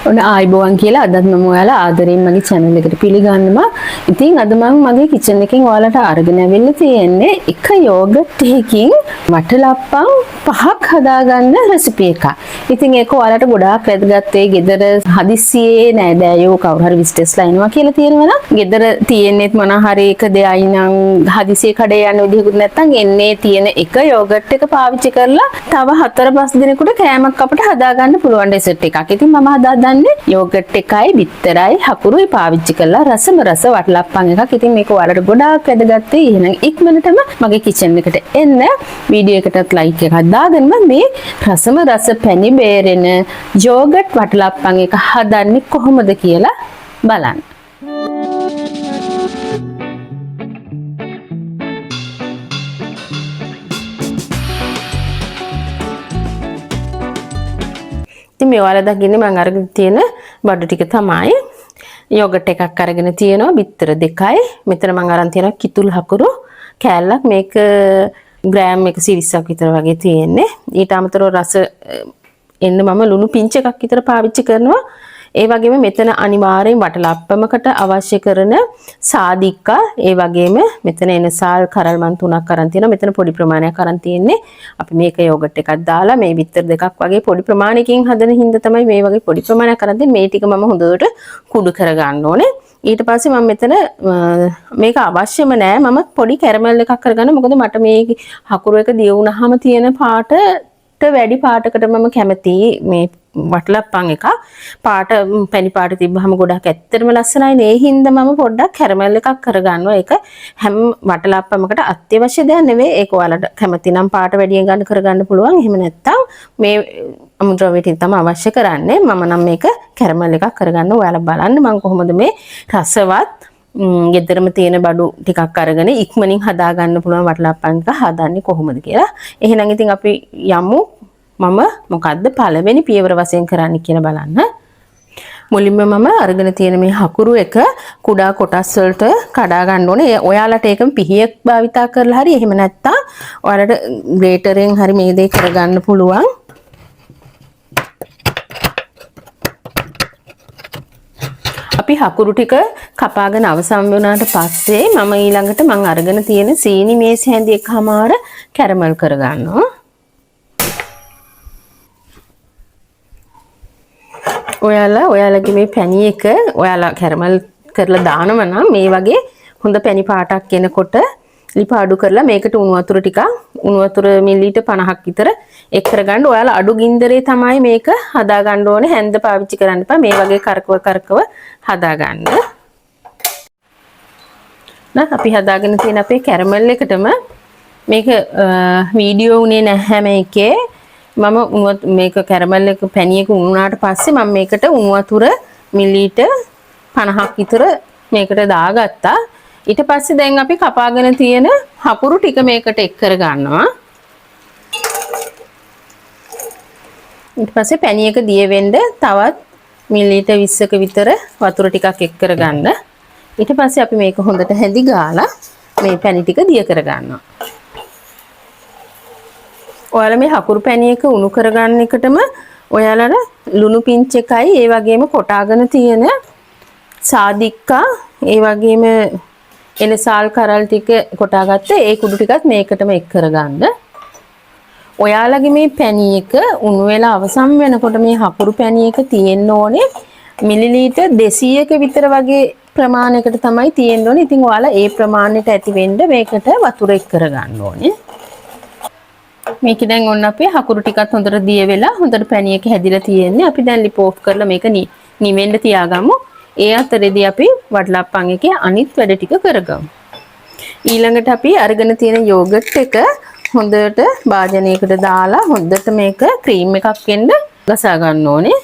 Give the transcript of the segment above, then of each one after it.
ඔන්න ආයිබෝවන් කියලා අදත් මම ඔයාලා ආදරෙන් මගේ channel එකට පිළිගන්නවා. ඉතින් අද මම මගේ kitchen එකෙන් ඔයාලට අරගෙන ඇවිල්ලා තියෙන්නේ එක yogurt එකකින් වටලප්පම් 5ක් හදාගන්න රෙසිපි එකක්. ඉතින් ඒක ඔයාලට ගොඩාක් වැදගත් වෙයි. ගෙදර හදිස්සියේ නෑදෑයෝ කවුරු හරි විසිටර්ස්ලා එනවා කියලා තියෙනවා නම් ගෙදර තියෙන්නේත් මොන හරි එක දෙයයි නම් හදිස්සියේ කඩේ යන්න විදිහකුත් නැත්නම් එන්නේ තියෙන එක yogurt එක පාවිච්චි කරලා තව 4-5 දිනකට කෑමක් අපිට හදාගන්න පුළුවන් ඩෙසර්ට් එකක්. ඉතින් මම හදාගන්නේ යෝගට් එකයි බිත්තරයි හකුරුයි පාවිච්චි කරලා රසම රස වටලප්පම් එකක්. ඉතින් මේක ඔයාලට ගොඩාක් වැදගත් වෙයි. එහෙනම් ඉක්මනටම මගේ කිචන් එකට එන්න. වීඩියෝ එකටත් ලයික් එකක් දාගෙන මේ රසම රස පැණි බේරෙන යෝගට් වටලප්පම් එක හදන්නේ කොහොමද කියලා බලන්න. ඉතින් මේ ඔයාලා දකින්නේ මම අරගෙන තියෙන බඩු ටික තමයි. යෝගට් එකක් අරගෙන තියෙනවා, බිත්තර 2යි. මෙතන මම අරන් තියෙනවා කිතුල් හකුරු කෑල්ලක්. මේක ග්‍රෑම් 120ක් විතර වගේ තියෙන්නේ. ඊට අමතරව රස එන්න මම ලුණු පිංච එකක් විතර පාවිච්චි කරනවා. ඒ වගේම මෙතන අනිවාර්යෙන් වටලප්පමකට අවශ්‍ය කරන සාදික්කා, ඒ වගේම මෙතන එනසාල් කරල් මන් 3ක් අරන් තියෙනවා. මෙතන පොඩි ප්‍රමාණයක් අරන් තියෙන්නේ. අපි මේක යෝගට් එකක් දාලා මේ බිත්තර 2ක් වගේ පොඩි ප්‍රමාණයකින් හදන හින්දා තමයි මේ වගේ පොඩි ප්‍රමාණයක් අරන් තියෙන්නේ. මේ ටික මම හොඳට කුඩු කරගන්න ඕනේ. ඊට පස්සේ මම මෙතන මේක අවශ්‍යම නෑ. මම පොඩි කැරමල් එකක් කරගන්න. මොකද මට මේ හකුරු එක දිය වුණාම තියෙන පාටට වැඩි පාටකට මම කැමතියි. මේ වටලප්පම් එක පාට පැණි පාට තිබ්බහම ගොඩක් ඇත්තටම ලස්සනයි. ඒ හින්දා මම පොඩ්ඩක් කැරමල් එකක් කරගන්නවා. ඒක හැම වටලප්පමකට අත්‍යවශ්‍ය දෙයක් නෙවෙයි. ඒක ඔයාලට කැමති නම් පාට වැඩියෙන් ගන්න කරගන්න පුළුවන්. එහෙම නැත්නම් මේ අමුද්‍රව්‍ය ටික තමයි අවශ්‍ය කරන්නේ. මම නම් මේක කැරමල් එකක් කරගන්න. ඔයාලා බලන්න මම කොහොමද මේ රසවත් ගෙදරම තියෙන බඩු ටිකක් අරගෙන ඉක්මනින් හදාගන්න පුළුවන් වටලප්පම් එක හදන්නේ කොහොමද කියලා. එහෙනම් ඉතින් අපි යමු. මම මොකද්ද පළවෙනි පියවර වශයෙන් කරන්න කියලා බලන්න. මුලින්ම මම අරගෙන තියෙන මේ හකුරු එක කුඩා කොටස් වලට කඩා ගන්න ඕනේ. ඔයාලට ඒකම පිහියක් භාවිතා කරලා හරි එහෙම නැත්නම් ඔයාලට ග්‍රේටරෙන් හරි මේ දේ කරගන්න පුළුවන්. අපි හකුරු ටික කපාගෙන අවසන් වුණාට පස්සේ මම ඊළඟට මම අරගෙන තියෙන සීනි මේස් හැඳි එකමාර කැරමල් කරගන්නවා. ඔයාලගේ මේ පැණි එක ඔයාලා කැරමල් කරලා දානව නම් මේ වගේ හොඳ පැණි පාටක් එනකොට ලිප අඩු කරලා මේකට උණු වතුර ටිකක් උණු වතුර මිලිලීටර් 50ක් විතර එක් කරගන්න. ඔයාලා අඩු ගින්දරේ තමයි මේක හදා ගන්න ඕනේ. හැන්ද පාවිච්චි කරන්න එපා. මේ වගේ කරකව හදා ගන්න. අපි හදාගෙන තියෙන අපේ කැරමල් එකටම මේක වීඩියෝ උනේ නැහැ මේකේ. මම මේක කැරමල් එක පැණි එක උණුනාට පස්සේ මම මේකට උණු වතුර මිලිලීටර් 50ක් විතර මේකට දාගත්තා. ඊට පස්සේ දැන් අපි කපාගෙන තියෙන හකුරු ටික මේකට එක් කර ගන්නවා. ඊට පස්සේ පැණි එක දිය වෙන්න තවත් මිලිලීටර් 20ක විතර වතුර ටිකක් එක් කර ගන්න. ඊට පස්සේ අපි මේක හොඳට හැදි ගාලා මේ පැණි ටික දිය කර ගන්නවා. ඔයාලා මේ හකුරු පැණි එක උණු කරගන්න එකටම ඔයාලට ලුණු පිංච එකයි ඒ වගේම කොටාගෙන තියෙන සාදික්කා ඒ වගේම එනසාල් කරල් ටික කොටාගත්ත ඒ කුඩු ටිකත් මේකටම එක් කරගන්න. ඔයාලගේ මේ පැණි එක උණු වෙලා අවසන් වෙනකොට මේ හකුරු පැණි එක තියෙන්න ඕනේ මිලිලීටර් 200ක විතර වගේ ප්‍රමාණයකට තමයි තියෙන්න ඕනේ. ඉතින් ඔයාලා ඒ ප්‍රමාණයට ඇති වෙන්න මේකට වතුර එක් කරගන්න ඕනේ. මේක දැන් ඔන්න අපේ හකුරු ටිකත් හොඳට දිය වෙලා හොඳට පැණි එක හැදිලා තියෙන්නේ. අපි දැන් ලිප් ඕෆ් කරලා මේක නිවෙන්න තියාගමු. ඒ අතරේදී අපි වටලප්පම් එකේ අනිත් වැඩ ටික කරගමු. ඊළඟට අපි අරගෙන තියෙන යෝගට් එක හොඳට භාජනයකට දාලා හොඳට මේක ක්‍රීම් එකක් වෙන්න ගසා ගන්න ඕනේ.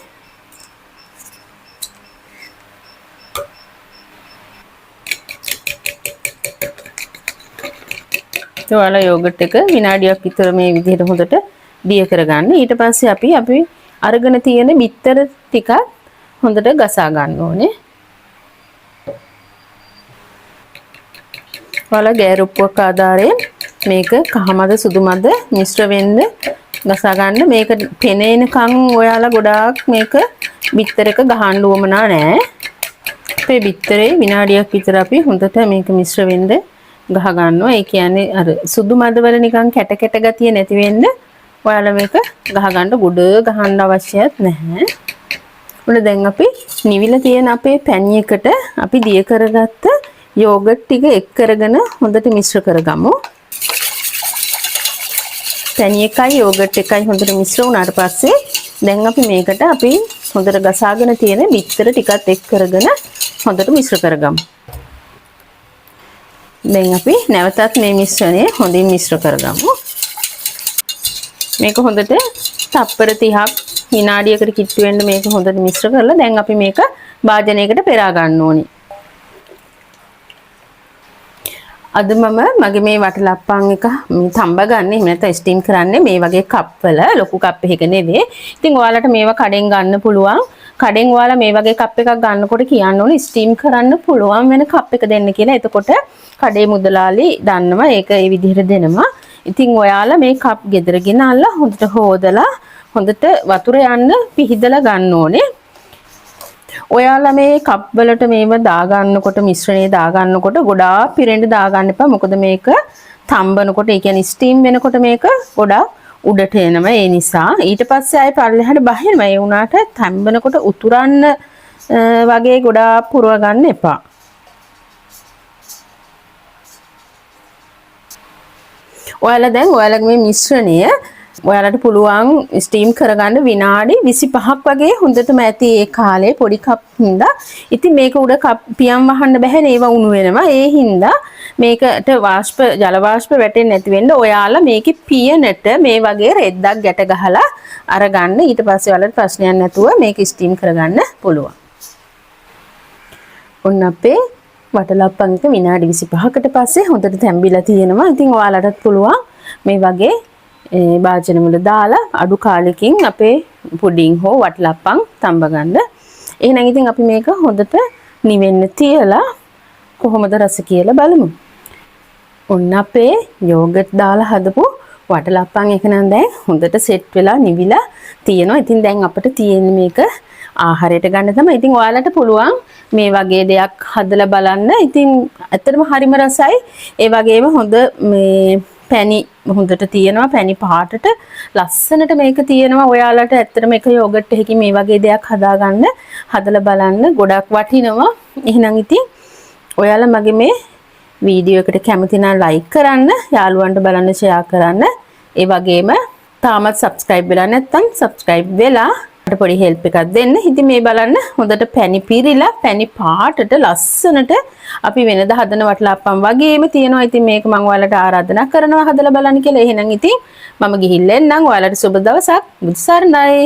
ඔයාලා යෝගට් එක විනාඩියක් විතර මේ විදිහට හොඳට දිය කරගන්න. ඊට පස්සේ අපි අරගෙන තියෙන බිත්තර ටිකක් හොඳට ගසා ගන්න ඕනේ. ඔයාලා ගෑරුප්පුවක් ආධාරයෙන් මේක කහමද සුදුමද මිශ්‍ර වෙන්න ගසා ගන්න. මේක පෙනෙනකන් ඔයාලා ගොඩාක් මේක බිත්තරයක ගහන්න උවමනා නැහැ. අපේ බිත්තරේ විනාඩියක් විතර අපි හොඳට මේක මිශ්‍ර වෙන්න ගහ ගන්නවා. ඒ කියන්නේ අර සුදු මදවල නිකන් කැට කැට ගතිය නැති වෙන්න ඔයාලා මේක ගහ ගන්න ගොඩ ගහන්න අවශ්‍යත් නැහැ. උන දැන් අපි නිවිලා තියෙන අපේ පැණි එකට අපි දිය කරගත්ත යෝගට් ටික එක් කරගෙන හොඳට මිශ්‍ර කරගමු. පැණි එකයි යෝගට් එකයි හොඳට මිශ්‍ර වුණාට පස්සේ දැන් අපි මේකට අපි හොඳට ගසාගෙන තියෙන බිත්තර ටිකත් එක් කරගෙන හොඳට මිශ්‍ර කරගමු. දැන් අපි නැවතත් මේ මිශ්‍රණය හොඳින් මිශ්‍ර කරගමු. මේක හොඳට තප්පර 30ක් විනාඩියකට කිට්ටු වෙන්න මේක හොඳට මිශ්‍ර කරලා දැන් අපි මේක භාජනයකට පෙරා ගන්න ඕනේ. අද මම මගේ මේ වටලප්පන් එක තඹ ගන්න එහෙම නැත්නම් ස්ටීම් කරන්නේ මේ වගේ කප් වල ලොකු කප් එකක නෙවෙයි. ඉතින් ඔයාලට මේවා කඩෙන් ගන්න පුළුවන්. කඩෙන් ඔයාලා මේ වගේ කප් එකක් ගන්නකොට කියන්න ඕනේ ස්ටීම් කරන්න පුළුවන් වෙන කප් එක දෙන්න කියලා. එතකොට කඩේ මුදලාලි දන්නවා ඒක ඒ විදිහට දෙනවා. ඉතින් ඔයාලා මේ කප් ගෙදර ගෙනල්ලා හොඳට හොදලා හොඳට වතුර යන්න පිහිදලා ගන්න ඕනේ. ඔයාලා මේ කප් වලට මේව දාගන්නකොට මිශ්‍රණය දාගන්නකොට ගොඩාක් පිරෙන්න දාගන්න එපා. මොකද මේක තම්බනකොට ඒ කියන්නේ ස්ටීම් වෙනකොට මේක ගොඩාක් උඩට එනවා. ඒ නිසා ඊට පස්සේ ආයෙ පල්ලෙහාට බහිනවා. ඒ වුණාට තම්බනකොට උතුරන්න වගේ ගොඩාක් පුරව ගන්න එපා. ඔයාලා දැන් ඔයාලගේ මේ මිශ්‍රණය ඔයාලට පුළුවන් ස්ටීම් කරගන්න විනාඩි 25ක් වගේ හොඳටම ඇති ඒ කාලේ පොඩි කප් හින්දා. ඉතින් මේක උඩ පියම් වහන්න බැහැ ඒවා උණු වෙනවා. ඒ හින්දා මේකට ජල වාෂ්ප වැටෙන්නේ නැති වෙන්න ඔයාලා මේකේ පියනට මේ වගේ රෙද්දක් ගැට ගහලා අරගන්න. ඊට පස්සේ ඔයාලට ප්‍රශ්නයක් නැතුව මේක ස්ටීම් කරගන්න පුළුවන්. ඔන්න අපේ වටලප්පන් එක විනාඩි 25කට පස්සේ හොඳට තැම්බිලා තියෙනවා. ඉතින් ඔයාලටත් පුළුවන් මේ වගේ භාජන වල දාලා අඩු කාලෙකින් අපේ පුඩින් හෝ වටලප්පන් තඹ ගන්න. එහෙනම් ඉතින් අපි මේක හොඳට නිවෙන්න තියලා කොහොමද රස කියලා බලමු. ඔන්න අපේ යෝගට් දාලා හදපු වටලප්පන් එක නම් දැන් හොඳට සෙට් වෙලා නිවිලා තියෙනවා. ඉතින් දැන් අපිට තියෙන්නේ මේක ආහාරයට ගන්න තමයි. ඉතින් ඔයාලට පුළුවන් මේ වගේ දෙයක් හදලා බලන්න. ඉතින් ඇත්තටම හරිම රසයි. ඒ වගේම හොඳ මේ පැණි හොඳට තියෙනවා. පැණි පාටට ලස්සනට මේක තියෙනවා. ඔයාලට ඇත්තටම එක යෝගට් එකකින් මේ වගේ දෙයක් හදාගන්න හදලා බලන්න ගොඩක් වටිනවා. එහෙනම් ඉතින් ඔයාලා මගේ මේ වීඩියෝ එකට කැමති නම් ලයික් කරන්න, යාළුවන්ට බලන්න ෂෙයා කරන්න. ඒ වගේම තාමත් subscribe වෙලා නැත්නම් subscribe වෙලා මට පොඩි help එකක් දෙන්න. ඉතින් මේ බලන්න හොඳට පැණි පිරීලා පැණි පාටට ලස්සනට අපි වෙනද හදන වටලප්පම් වගේම තියෙනවා. ඉතින් මේක මම ඔයාලට ආරාධනා කරනවා හදලා බලන්න කියලා. එහෙනම් ඉතින් මම ගිහිල්ලා එන්නම්. ඔයාලට සුබ දවසක්. බුදු සරණයි.